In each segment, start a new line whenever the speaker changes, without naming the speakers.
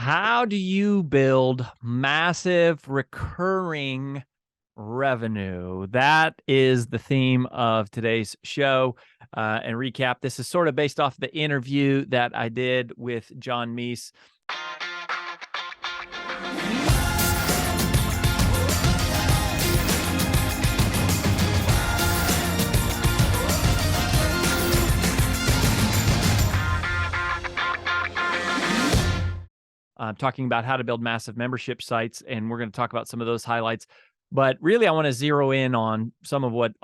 How do you build massive recurring revenue? That is the theme of today's show. And recap, this is sort of based off the interview that I did with John Meese. Talking about how to build massive membership sites, and we're going to talk about some of those highlights. But really, I want to zero in on some of what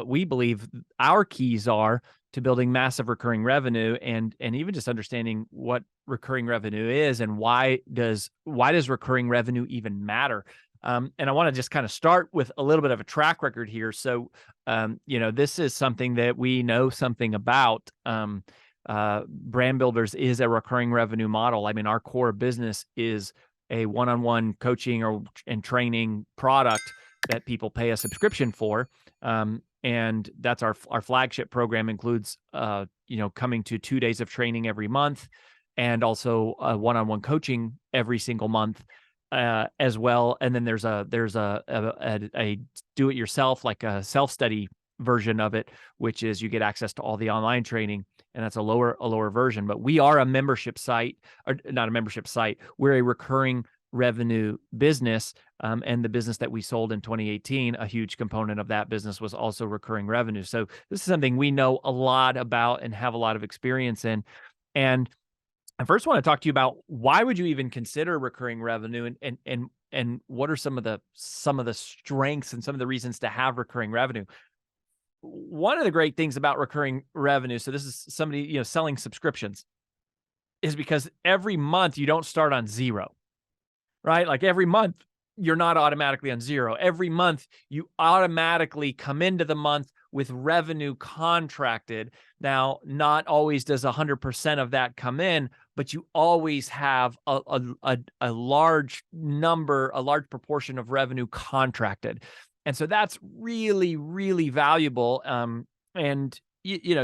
we believe our keys are to building massive recurring revenue, and even just understanding what recurring revenue is and why does recurring revenue even matter. And I want to just kind of start with a little bit of a track record here. So, this is something that we know something about. Brand Builders is a recurring revenue model. I mean, our core business is a one-on-one coaching and training product that people pay a subscription for. And that's our flagship program includes, coming to 2 days of training every month and also one-on-one coaching every single month as well. And then there's a do-it-yourself, like a self-study version of it, which is you get access to all the online training. And that's a lower version, but we are a membership site, or not a membership site. We're a recurring revenue business. And the business that we sold in 2018, a huge component of that business was also recurring revenue. So this is something we know a lot about and have a lot of experience in. And I first want to talk to you about why would you even consider recurring revenue, and what are some of the strengths and some of the reasons to have recurring revenue. One of the great things about recurring revenue, so this is somebody, selling subscriptions, is because every month you don't start on zero, right? Like every month you're not automatically on zero. Every month you automatically come into the month with revenue contracted. Now, not always does 100% of that come in, but you always have a large number, a large proportion of revenue contracted. And so that's really, really valuable. And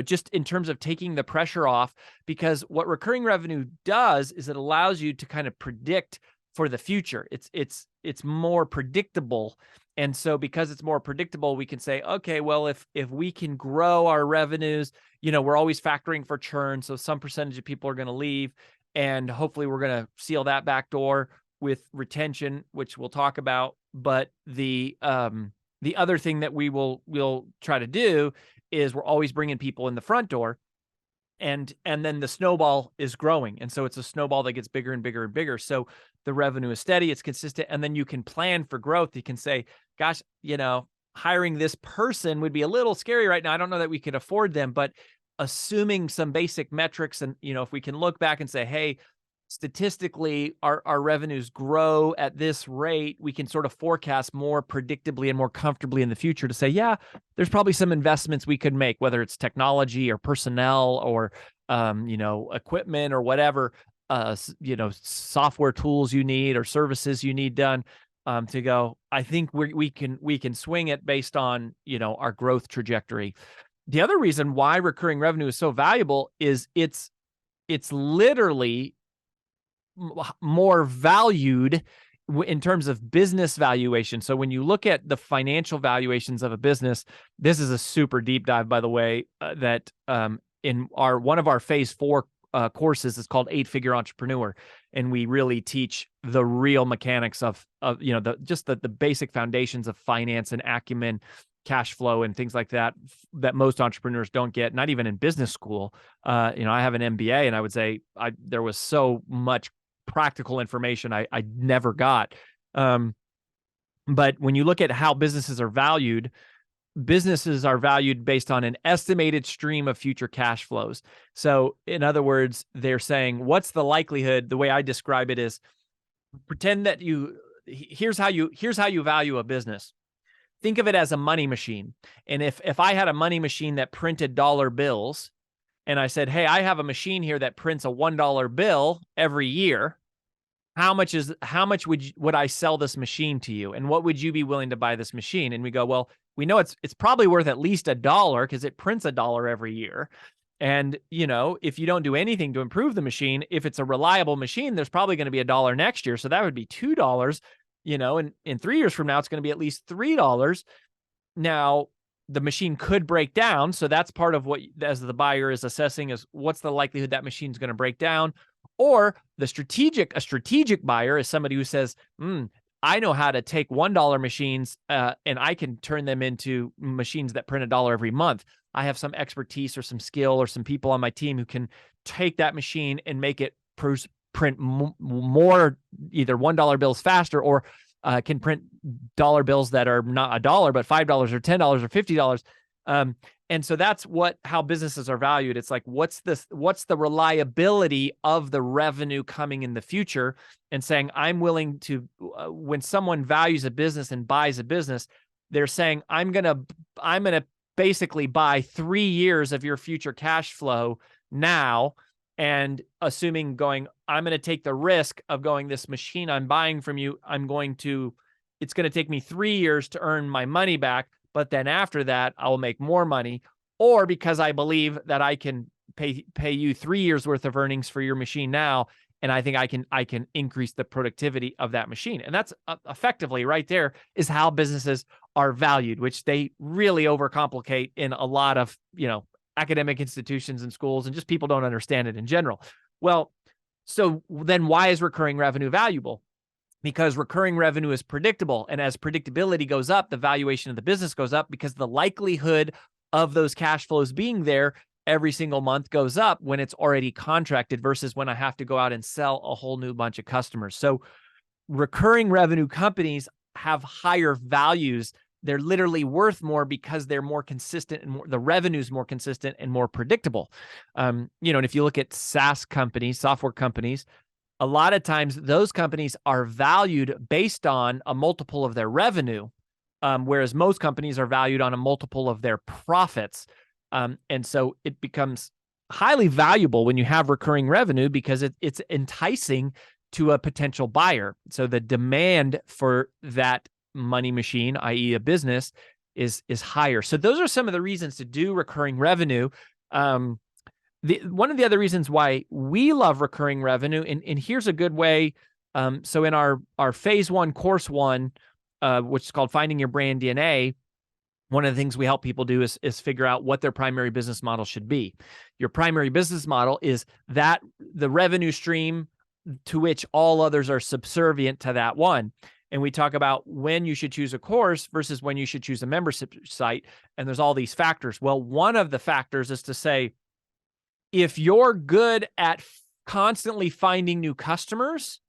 just in terms of taking the pressure off, because what recurring revenue does is it allows you to kind of predict for the future. It's more predictable. And so because it's more predictable, we can say, okay, well, if we can grow our revenues, we're always factoring for churn. So some percentage of people are going to leave, and hopefully we're going to seal that back door with retention, which we'll talk about. But the other thing that we'll try to do is we're always bringing people in the front door, and then the snowball is growing. And so it's a snowball that gets bigger and bigger and bigger. So the revenue is steady, it's consistent. And then you can plan for growth. You can say, gosh, hiring this person would be a little scary right now. I don't know that we could afford them, but assuming some basic metrics, and, if we can look back and say, hey, statistically, our revenues grow at this rate, we can sort of forecast more predictably and more comfortably in the future to say, yeah, there's probably some investments we could make, whether it's technology or personnel or, equipment or whatever, software tools you need or services you need done, to go, I think we can swing it based on, our growth trajectory. The other reason why recurring revenue is so valuable is it's literally more valued in terms of business valuation. So when you look at the financial valuations of a business, this is a super deep dive, by the way, that in one of our phase 4 courses is called 8-Figure Entrepreneur. And we really teach the real mechanics of the basic foundations of finance and acumen, cash flow, and things like that most entrepreneurs don't get, not even in business school. I have an MBA, and I would say there was so much practical information I never got. But when you look at how businesses are valued based on an estimated stream of future cash flows. So in other words, they're saying, what's the likelihood? The way I describe it is, pretend that here's how you value a business. Think of it as a money machine. And if I had a money machine that printed dollar bills, and I said, hey, I have a machine here that prints a $1 bill every year, how much would I sell this machine to you? And what would you be willing to buy this machine? And we go, well, we know it's probably worth at least $1 because it prints $1 every year. And, if you don't do anything to improve the machine, if it's a reliable machine, there's probably going to be $1 next year. So that would be $2, and in 3 years from now, it's going to be at least $3. Now, the machine could break down. So that's part of what, as the buyer is assessing, is what's the likelihood that machine's going to break down. Or a strategic buyer is somebody who says, I know how to take $1 machines and I can turn them into machines that print $1 every month. I have some expertise or some skill or some people on my team who can take that machine and make it print more either $1 bills faster, or can print dollar bills that are not $1, but $5 or $10 or $50. And so that's how businesses are valued. It's like, what's the reliability of the revenue coming in the future, and saying, I'm willing to, when someone values a business and buys a business, they're saying, I'm going to basically buy 3 years of your future cash flow now, and assuming I'm going to take the risk of this machine I'm buying from you, it's going to take me 3 years to earn my money back. But then after that, I will make more money, or because I believe that I can pay you 3 years worth of earnings for your machine now, and I think I can increase the productivity of that machine. And that's effectively right there is how businesses are valued, which they really overcomplicate in a lot of academic institutions and schools, and just people don't understand it in general. Well, so then why is recurring revenue valuable? Because recurring revenue is predictable. And as predictability goes up, the valuation of the business goes up, because the likelihood of those cash flows being there every single month goes up when it's already contracted, versus when I have to go out and sell a whole new bunch of customers. So recurring revenue companies have higher values. They're literally worth more because they're more consistent, and the revenue's more consistent and more predictable. And if you look at SaaS companies, software companies, a lot of times those companies are valued based on a multiple of their revenue, whereas most companies are valued on a multiple of their profits. And so it becomes highly valuable when you have recurring revenue, because it's enticing to a potential buyer. So the demand for that money machine, i.e. a business, is higher. So those are some of the reasons to do recurring revenue. One of the other reasons why we love recurring revenue, and here's a good way. So in our phase 1, course 1, which is called Finding Your Brand DNA, one of the things we help people do is figure out what their primary business model should be. Your primary business model is that the revenue stream to which all others are subservient to that one. And we talk about when you should choose a course versus when you should choose a membership site. And there's all these factors. Well, one of the factors is to say, if you're good at constantly finding new customers,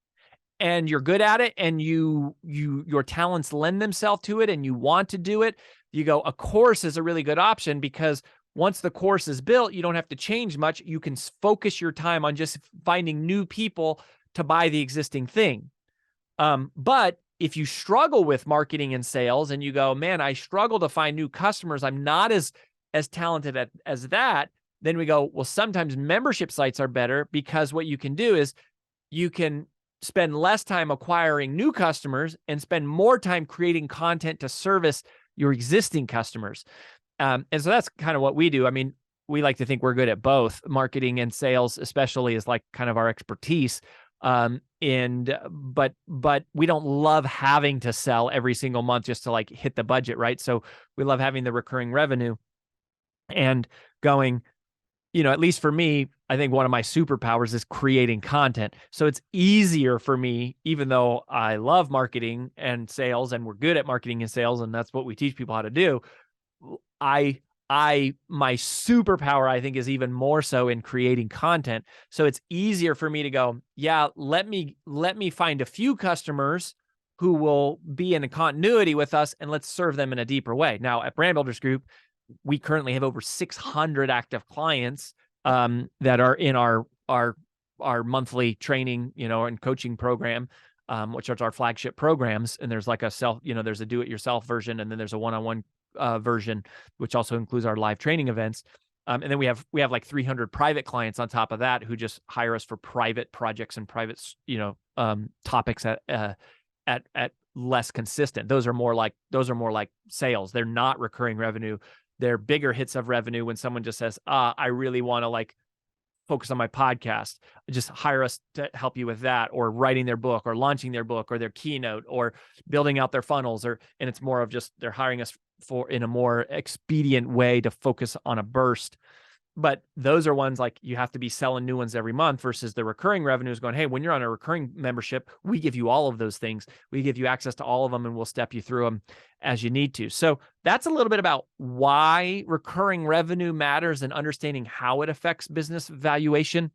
and you're good at it, and your talents lend themselves to it, and you want to do it, you go, a course is a really good option, because once the course is built, you don't have to change much. You can focus your time on just finding new people to buy the existing thing. But if you struggle with marketing and sales, and you go, man, I struggle to find new customers, I'm not as talented as that, then we go, well, sometimes membership sites are better, because what you can do is you can spend less time acquiring new customers and spend more time creating content to service your existing customers. And so that's kind of what we do. I mean, we like to think we're good at both. Marketing and sales, especially, is like kind of our expertise. But we don't love having to sell every single month just to like hit the budget, right? So we love having the recurring revenue and going, at least for me, I think one of my superpowers is creating content. So it's easier for me, even though I love marketing and sales, and we're good at marketing and sales, and that's what we teach people how to do. My superpower, I think, is even more so in creating content. So it's easier for me to go, yeah, let me find a few customers who will be in a continuity with us, and let's serve them in a deeper way. Now, at Brand Builders Group, we currently have over 600 active clients that are in our monthly training, and coaching program, which are our flagship programs. And there's like there's a do-it-yourself version, and then there's a one-on-one version, which also includes our live training events. And then we have like 300 private clients on top of that who just hire us for private projects and private, topics at less consistent. Those are more like sales. They're not recurring revenue. they're bigger hits of revenue when someone just says, I really want to like focus on my podcast, just hire us to help you with that, or writing their book or launching their book or their keynote or building out their funnels, and it's more of just they're hiring us for in a more expedient way to focus on a burst. But those are ones like you have to be selling new ones every month versus the recurring revenues going, hey, when you're on a recurring membership, we give you all of those things. We give you access to all of them and we'll step you through them as you need to. So that's a little bit about why recurring revenue matters and understanding how it affects business valuation.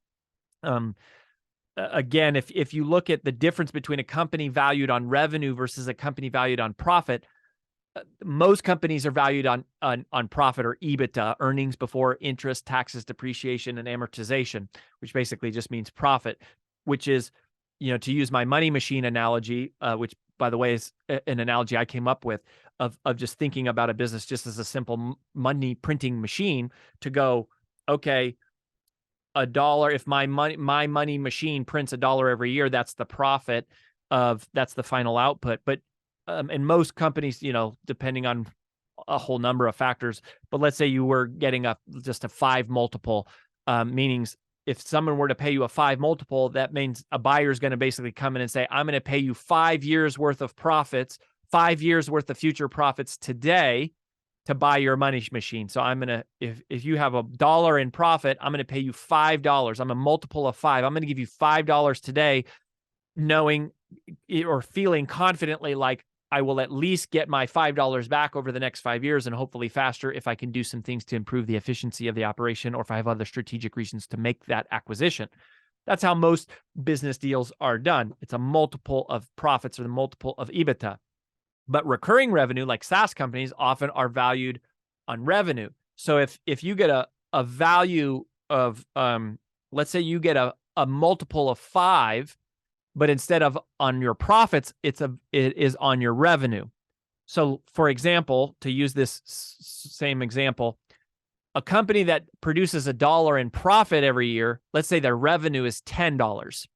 Again, if you look at the difference between a company valued on revenue versus a company valued on profit, most companies are valued on profit or EBITDA, earnings before interest, taxes, depreciation, and amortization, which basically just means profit, which is, to use my money machine analogy, which by the way is an analogy I came up with of just thinking about a business just as a simple money printing machine to go, okay, $1, if my money machine prints $1 every year, that's the profit that's the final output. But in most companies, depending on a whole number of factors, but let's say you were getting just a 5 multiple, meaning if someone were to pay you a 5 multiple, that means a buyer is going to basically come in and say, I'm going to pay you 5 years worth of profits, 5 years worth of future profits today to buy your money machine. So I'm going to, if you have $1 in profit, I'm going to pay you $5. I'm a multiple of 5. I'm going to give you $5 today, knowing or feeling confidently like I will at least get my $5 back over the next 5 years, and hopefully faster if I can do some things to improve the efficiency of the operation, or if I have other strategic reasons to make that acquisition. That's how most business deals are done. It's a multiple of profits or the multiple of EBITDA. But recurring revenue, like SaaS companies, often are valued on revenue. So if you get a value of, let's say you get a multiple of 5, but instead of on your profits, it is on your revenue. So for example, to use this same example, a company that produces $1 in profit every year, let's say their revenue is $10.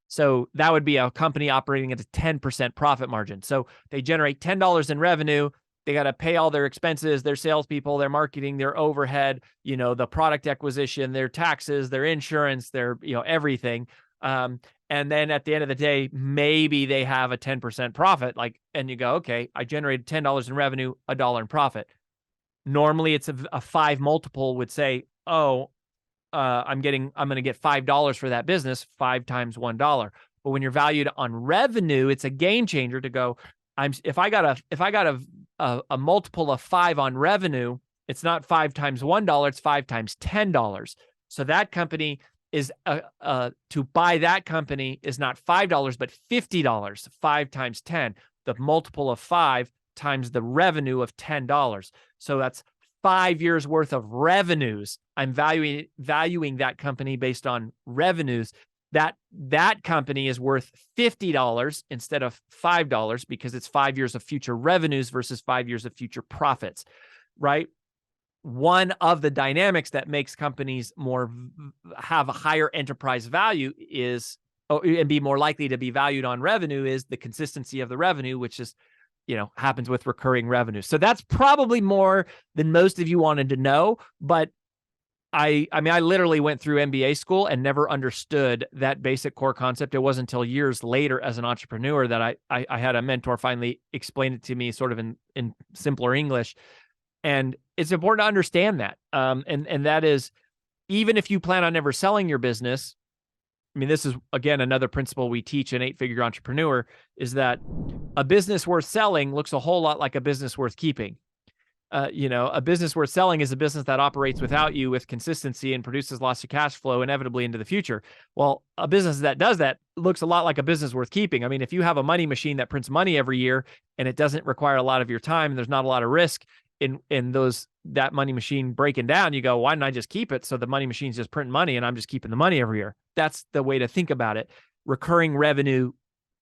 So that would be a company operating at a 10% profit margin. So they generate $10 in revenue. They got to pay all their expenses, their salespeople, their marketing, their overhead, the product acquisition, their taxes, their insurance, their, everything. And then at the end of the day, maybe they have a 10% profit, and you go, okay, I generated $10 in revenue, $1 in profit. Normally it's a 5 multiple would say, I'm going to get $5 for that business, 5 times $1. But when you're valued on revenue, it's a game changer to go, if I got a multiple of 5 on revenue, it's not 5 times $1, it's 5 times $10. So that company is to buy that company is not $5, but $50, 5 times 10. The multiple of 5 times the revenue of $10. So that's 5 years worth of revenues. I'm valuing that company based on revenues. That company is worth $50 instead of $5 because it's 5 years of future revenues versus 5 years of future profits, right? One of the dynamics that makes companies have a higher enterprise value and be more likely to be valued on revenue is the consistency of the revenue, which is, happens with recurring revenue. So that's probably more than most of you wanted to know, but I literally went through MBA school and never understood that basic core concept. It wasn't until years later as an entrepreneur that I had a mentor finally explain it to me sort of in simpler English. And it's important to understand that. And that is, even if you plan on never selling your business, this is, again, another principle we teach an 8-figure entrepreneur, is that a business worth selling looks a whole lot like a business worth keeping. A business worth selling is a business that operates without you with consistency and produces lots of cash flow inevitably into the future. Well, a business that does that looks a lot like a business worth keeping. If you have a money machine that prints money every year and it doesn't require a lot of your time and there's not a lot of risk in that money machine breaking down, you go, why didn't I just keep it? So the money machine's just printing money and I'm just keeping the money every year. That's the way to think about it. Recurring revenue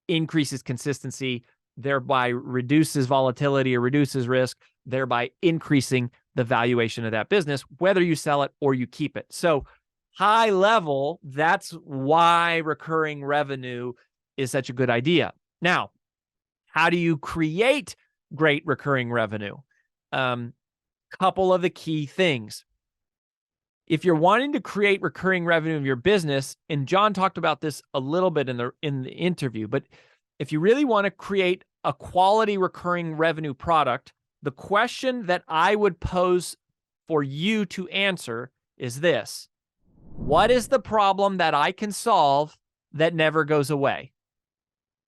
increases consistency, thereby reduces volatility or reduces risk, thereby increasing the valuation of that business, whether you sell it or you keep it. So high level, that's why recurring revenue is such a good idea. Now, how do you create great recurring revenue? couple of the key things. If you're wanting to create recurring revenue in your business, and John talked about this a little bit in the interview, but if you really want to create a quality recurring revenue product, the question that I would pose for you to answer is this: what is the problem that I can solve that never goes away?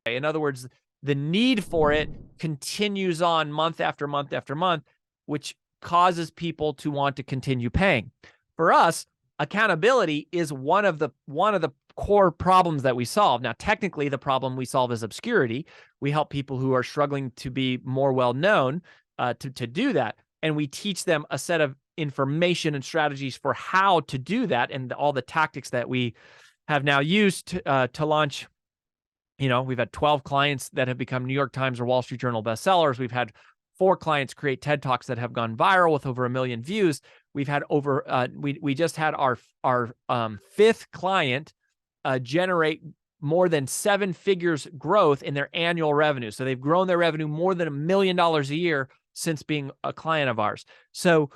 In other words, the need for it continues on month after month after month, which causes people to want to continue paying. For us, accountability is one of the core problems that we solve. Now, technically, the problem we solve is obscurity. We help people who are struggling to be more well-known to do that. And we teach them a set of information and strategies for how to do that, and all the tactics that we have now used to launch. We've had 12 clients that have become New York Times or Wall Street Journal bestsellers. We've had 4 clients create TED Talks that have gone viral with over 1 million views. We've had over, we just had our 5th client generate more than 7 figures growth in their annual revenue. So they've grown their revenue more than $1 million a year since being a client of ours. So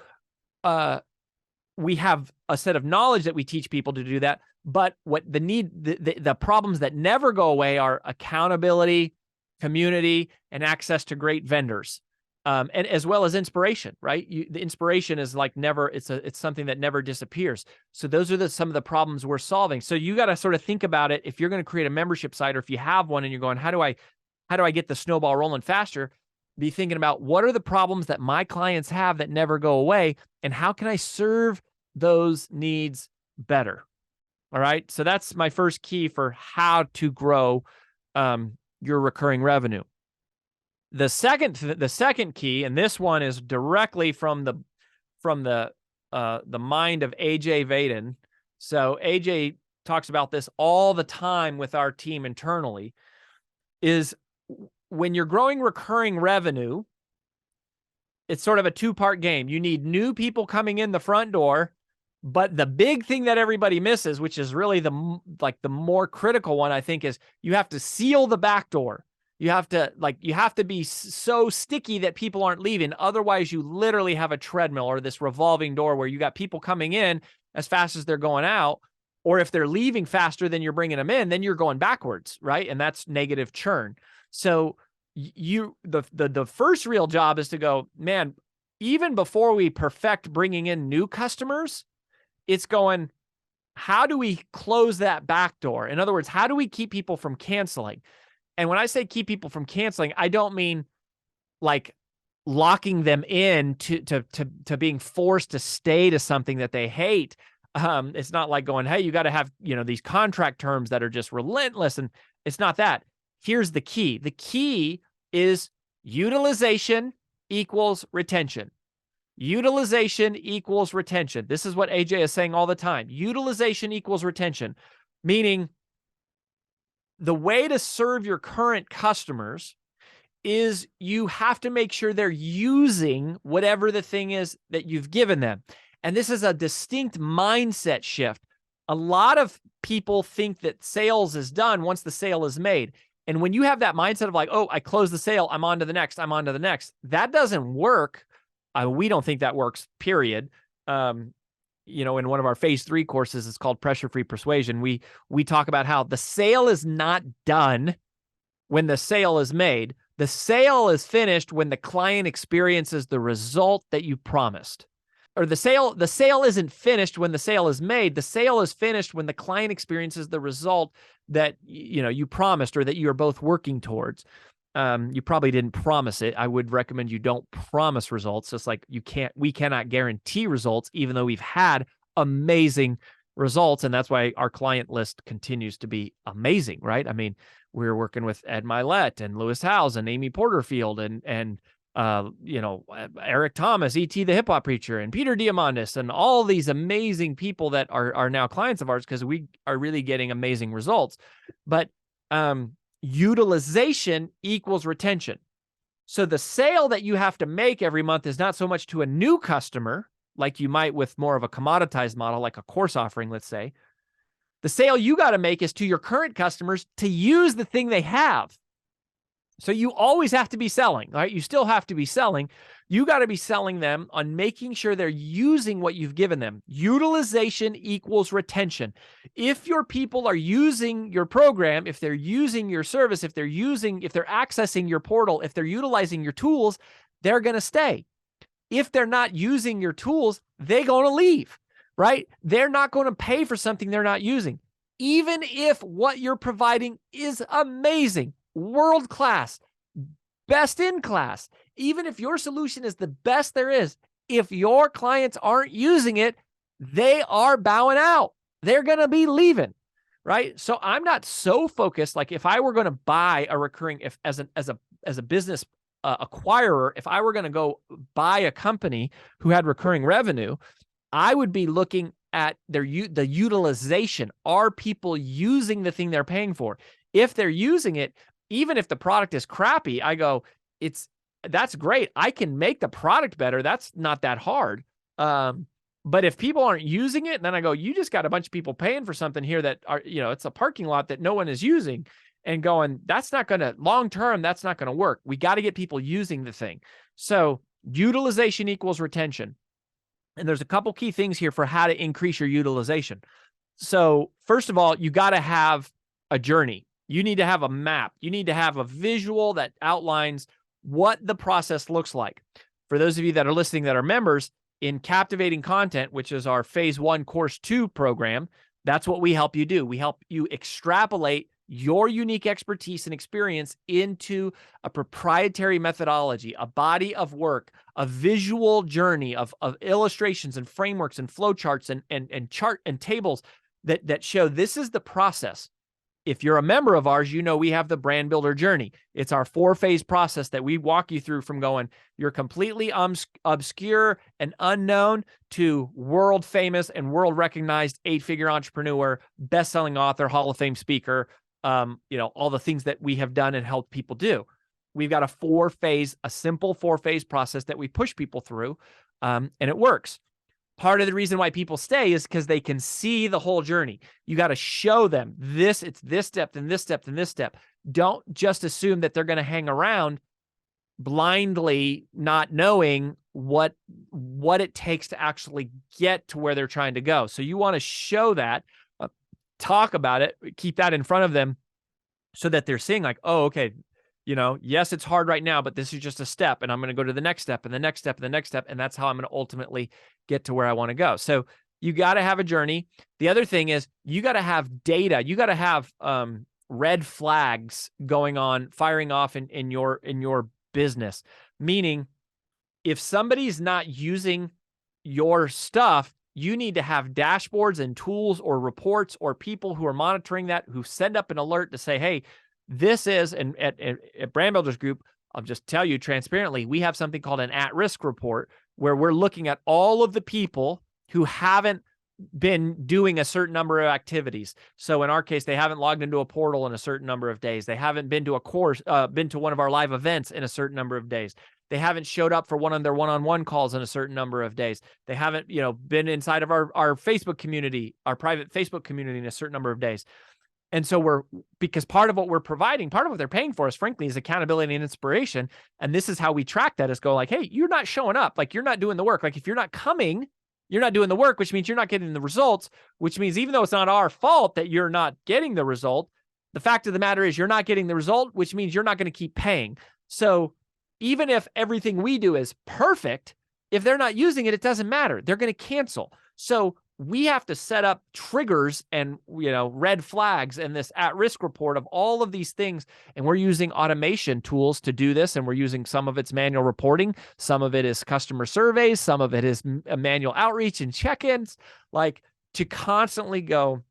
we have a set of knowledge that we teach people to do that. But what the problems that never go away are accountability, community, and access to great vendors. And as well as inspiration, right? The inspiration is like never, it's something that never disappears. So those are some of the problems we're solving. So you got to sort of think about it. If you're going to create a membership site, or if you have one and you're going, how do I get the snowball rolling faster? Be thinking about, what are the problems that my clients have that never go away, and how can I serve those needs better? All right. So that's my first key for how to grow your recurring revenue. The second key, and this one is directly from the mind of AJ Vaden. So AJ talks about this all the time with our team internally, is when you're growing recurring revenue, it's sort of a 2-part game. You need new people coming in the front door, but the big thing that everybody misses, which is really the more critical one, I think, is you have to seal the back door. You have to be so sticky that people aren't leaving. Otherwise, you literally have a treadmill or this revolving door where you got people coming in as fast as they're going out, or if they're leaving faster than you're bringing them in, then you're going backwards, right? And that's negative churn. So the first real job is to go, man, even before we perfect bringing in new customers, it's going, how do we close that back door? In other words, how do we keep people from canceling? And when I say keep people from canceling, I don't mean like locking them in to being forced to stay to something that they hate. It's not like going, hey, you got to have, these contract terms that are just relentless. And it's not that. Here's the key. The key is utilization equals retention. Utilization equals retention. This is what AJ is saying all the time. Utilization equals retention, meaning the way to serve your current customers is you have to make sure they're using whatever the thing is that you've given them. And this is a distinct mindset shift. A lot of people think that sales is done once the sale is made. And when you have that mindset of like, oh, I closed the sale, I'm on to the next, that doesn't work. We don't think that works, period. In one of our phase 3 courses, it's called Pressure-Free Persuasion. We talk about how the sale is not done when the sale is made. The sale is finished when the client experiences the result that you promised. Or the sale isn't finished when the sale is made. The sale is finished when the client experiences the result that you promised, or that you're both working towards. You probably didn't promise it. I would recommend you don't promise results. Just like we cannot guarantee results, even though we've had amazing results. And that's why our client list continues to be amazing, right? I mean, we're working with Ed Milet and Lewis Howes and Amy Porterfield and Eric Thomas, E.T. the hip hop preacher, and Peter Diamandis, and all these amazing people that are now clients of ours, because we are really getting amazing results. But, utilization equals retention. So the sale that you have to make every month is not so much to a new customer, like you might with more of a commoditized model, like a course offering, let's say. The sale you got to make is to your current customers to use the thing they have. So you always have to be selling, right? You still have to be selling. You got to be selling them on making sure they're using what you've given them. Utilization equals retention. If your people are using your program, if they're using your service, if they're accessing your portal, if they're utilizing your tools, they're going to stay. If they're not using your tools, they're going to leave, right? They're not going to pay for something they're not using. Even if what you're providing is amazing, world-class, best in class, even if your solution is the best there is, if your clients aren't using it, they are bowing out. They're going to be leaving, right? So I'm not so focused. Like if I were going to buy a recurring, if as a business acquirer, if I were going to go buy a company who had recurring revenue, I would be looking at the utilization. Are people using the thing they're paying for? If they're using it, even if the product is crappy, I go, that's great. I can make the product better. That's not that hard. But if people aren't using it, then I go, you just got a bunch of people paying for something here that are, it's a parking lot that no one is using, and going, that's not going to, long-term, that's not going to work. We got to get people using the thing. So utilization equals retention. And there's a couple key things here for how to increase your utilization. So first of all, you got to have a journey. You need to have a map. You need to have a visual that outlines what the process looks like. For those of you that are listening that are members, in Captivating Content, which is our phase 1 course 2 program, that's what we help you do. We help you extrapolate your unique expertise and experience into a proprietary methodology, a body of work, a visual journey of illustrations and frameworks and flowcharts and chart and tables that show this is the process. If you're a member of ours, we have the brand builder journey. It's our 4-phase process that we walk you through from going, you're completely obscure and unknown to world famous and world recognized 8-figure entrepreneur, best-selling author, Hall of Fame speaker, all the things that we have done and helped people do. We've got a simple 4-phase process that we push people through, and it works. Part of the reason why people stay is because they can see the whole journey. You got to show them it's this step and this step and this step. Don't just assume that they're going to hang around blindly, not knowing what it takes to actually get to where they're trying to go. So you want to show that, talk about it, keep that in front of them so that they're seeing like, oh, okay, yes, it's hard right now, but this is just a step, and I'm going to go to the next step and the next step and the next step. And that's how I'm going to ultimately get to where I want to go. So you got to have a journey. The other thing is you got to have data. You got to have red flags going on, firing off in your business. Meaning if somebody's not using your stuff, you need to have dashboards and tools or reports or people who are monitoring that, who send up an alert to say, hey, this is, and at Brand Builders Group, I'll just tell you transparently, we have something called an at-risk report where we're looking at all of the people who haven't been doing a certain number of activities. So in our case, they haven't logged into a portal in a certain number of days. They haven't been to a course, been to one of our live events in a certain number of days. They haven't showed up for one of their one-on-one calls in a certain number of days. They haven't, been inside of our Facebook community, our private Facebook community in a certain number of days. And so because part of what we're providing, part of what they're paying for us, frankly, is accountability and inspiration. And this is how we track that, is go like, hey, you're not showing up. Like, you're not doing the work. Like, if you're not coming, you're not doing the work, which means you're not getting the results, which means even though it's not our fault that you're not getting the result, the fact of the matter is you're not getting the result, which means you're not going to keep paying. So even if everything we do is perfect, if they're not using it, it doesn't matter. They're going to cancel. So we have to set up triggers and, red flags and this at-risk report of all of these things. And we're using automation tools to do this. And we're using some of it's manual reporting. Some of it is customer surveys. Some of it is manual outreach and check-ins, like, to constantly go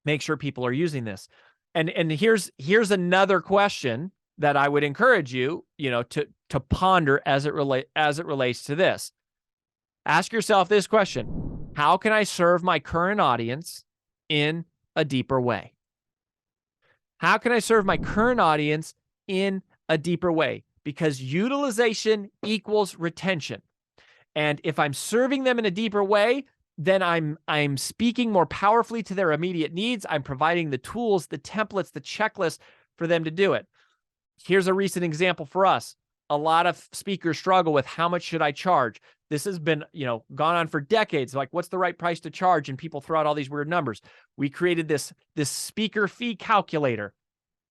make sure people are using this. And here's another question that I would encourage you, to ponder as it relates to this. Ask yourself this question: how can I serve my current audience in a deeper way? How can I serve my current audience in a deeper way? Because utilization equals retention. And if I'm serving them in a deeper way, then I'm speaking more powerfully to their immediate needs. I'm providing the tools, the templates, the checklists for them to do it. Here's a recent example for us. A lot of speakers struggle with how much should I charge? This has been, gone on for decades. Like, what's the right price to charge? And people throw out all these weird numbers. We created this speaker fee calculator.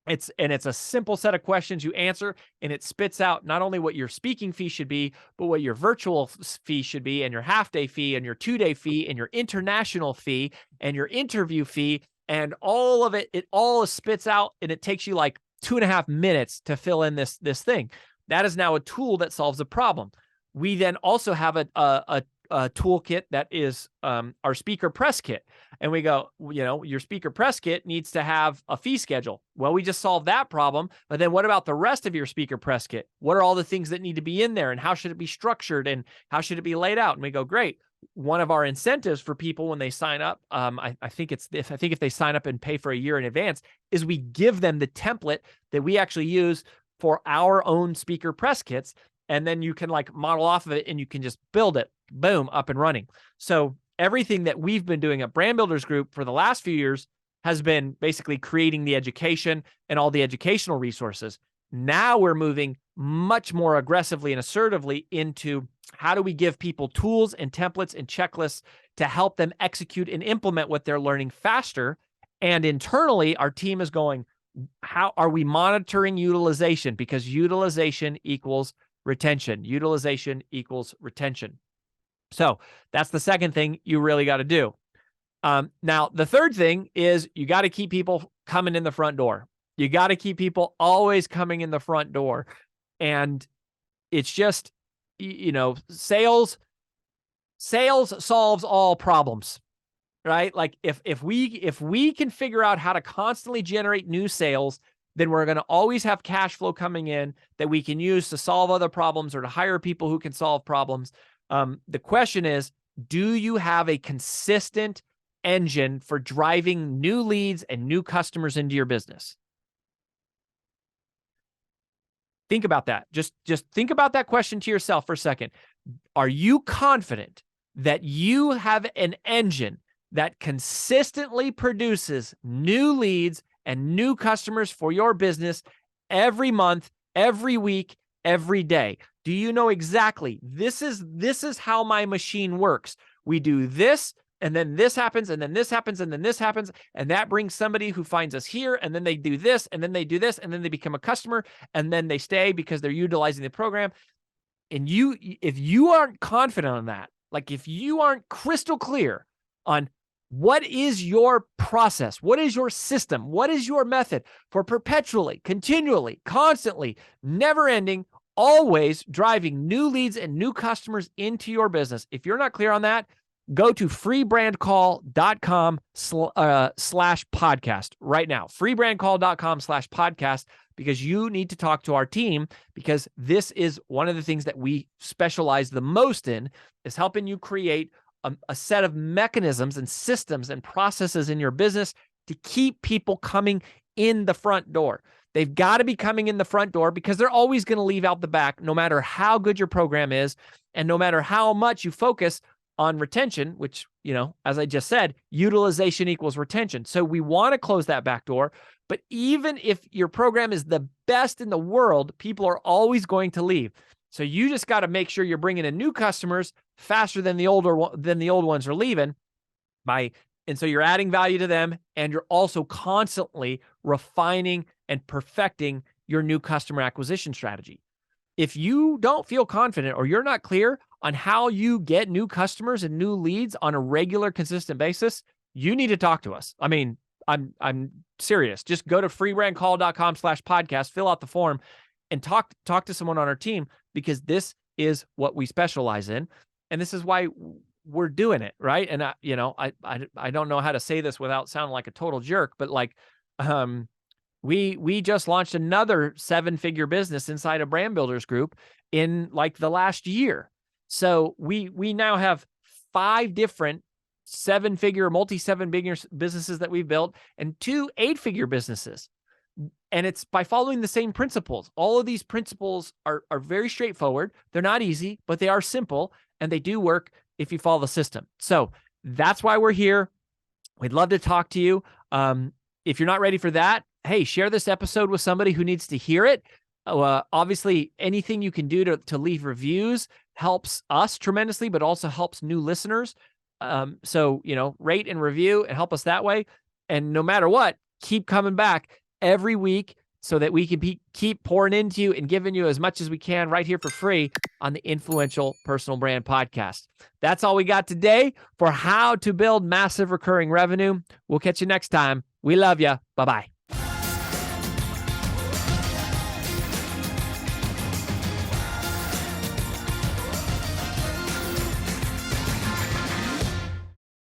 It's a simple set of questions you answer, and it spits out not only what your speaking fee should be, but what your virtual fee should be, and your half-day fee, and your 2-day fee, and your international fee, and your interview fee, and all of it. It all spits out, and it takes you like 2.5 minutes to fill in this thing. That is now a tool that solves a problem. We then also have a toolkit that is our speaker press kit. And we go, your speaker press kit needs to have a fee schedule. Well, we just solved that problem. But then what about the rest of your speaker press kit? What are all the things that need to be in there, and how should it be structured, and how should it be laid out? And we go, great. One of our incentives for people when they sign up, I think if they sign up and pay for a year in advance, is we give them the template that we actually use for our own speaker press kits. And then you can like model off of it, and you can just build it, boom, up and running. So everything that we've been doing at Brand Builders Group for the last few years has been basically creating the education and all the educational resources. Now we're moving much more aggressively and assertively into how do we give people tools and templates and checklists to help them execute and implement what they're learning faster. And internally, our team is going, how are we monitoring utilization? Because utilization equals retention. Utilization equals retention. So that's the second thing you really got to do. Now, the third thing is you got to keep people coming in the front door. You got to keep people always coming in the front door. And it's just, sales solves all problems, right? Like if we can figure out how to constantly generate new sales, then we're going to always have cash flow coming in that we can use to solve other problems or to hire people who can solve problems. The question is, do you have a consistent engine for driving new leads and new customers into your business? Think about that. Just think about that question to yourself for a second. Are you confident that you have an engine that consistently produces new leads and new customers for your business every month, every week, every day? Do you know exactly this is how my machine works? We do this, and then this happens, and then this happens, and then this happens, and that brings somebody who finds us here, and then they do this, and then they do this, and then they become a customer, and then they stay because they're utilizing the program. And if you aren't confident on that, like if you aren't crystal clear on what is your process, what is your system, what is your method for perpetually, continually, constantly, never ending, always driving new leads and new customers into your business, if you're not clear on that, go to freebrandcall.com/podcast right now. freebrandcall.com/podcast, because you need to talk to our team, because this is one of the things that we specialize the most in, is helping you create a set of mechanisms and systems and processes in your business to keep people coming in the front door. They've got to be coming in the front door because they're always going to leave out the back, no matter how good your program is, and no matter how much you focus on retention, which, as I just said, utilization equals retention. So we want to close that back door. But even if your program is the best in the world, people are always going to leave. So you just got to make sure you're bringing in new customers faster than the old ones are leaving. And so you're adding value to them, and you're also constantly refining and perfecting your new customer acquisition strategy. If you don't feel confident, or you're not clear on how you get new customers and new leads on a regular, consistent basis, you need to talk to us. I mean, I'm serious. Just go to freebrandcall.com/podcast, fill out the form, and talk to someone on our team, because this is what we specialize in, and this is why we're doing it, right? And I don't know how to say this without sounding like a total jerk, but like, we just launched another 7-figure business inside of Brand Builders Group in like the last year. So we now have 5 different 7-figure, multi-7-figure businesses that we've built, and 2 8-figure businesses. And it's by following the same principles. All of these principles are very straightforward. They're not easy, but they are simple, and they do work if you follow the system. So that's why we're here. We'd love to talk to you. If you're not ready for that, hey, share this episode with somebody who needs to hear it. Obviously, anything you can do to leave reviews helps us tremendously, but also helps new listeners. So, rate and review and help us that way. And no matter what, keep coming back every week so that we can keep pouring into you and giving you as much as we can right here for free on the Influential Personal Brand Podcast. That's all we got today for how to build massive recurring revenue. We'll catch you next time. We love you. Bye-bye.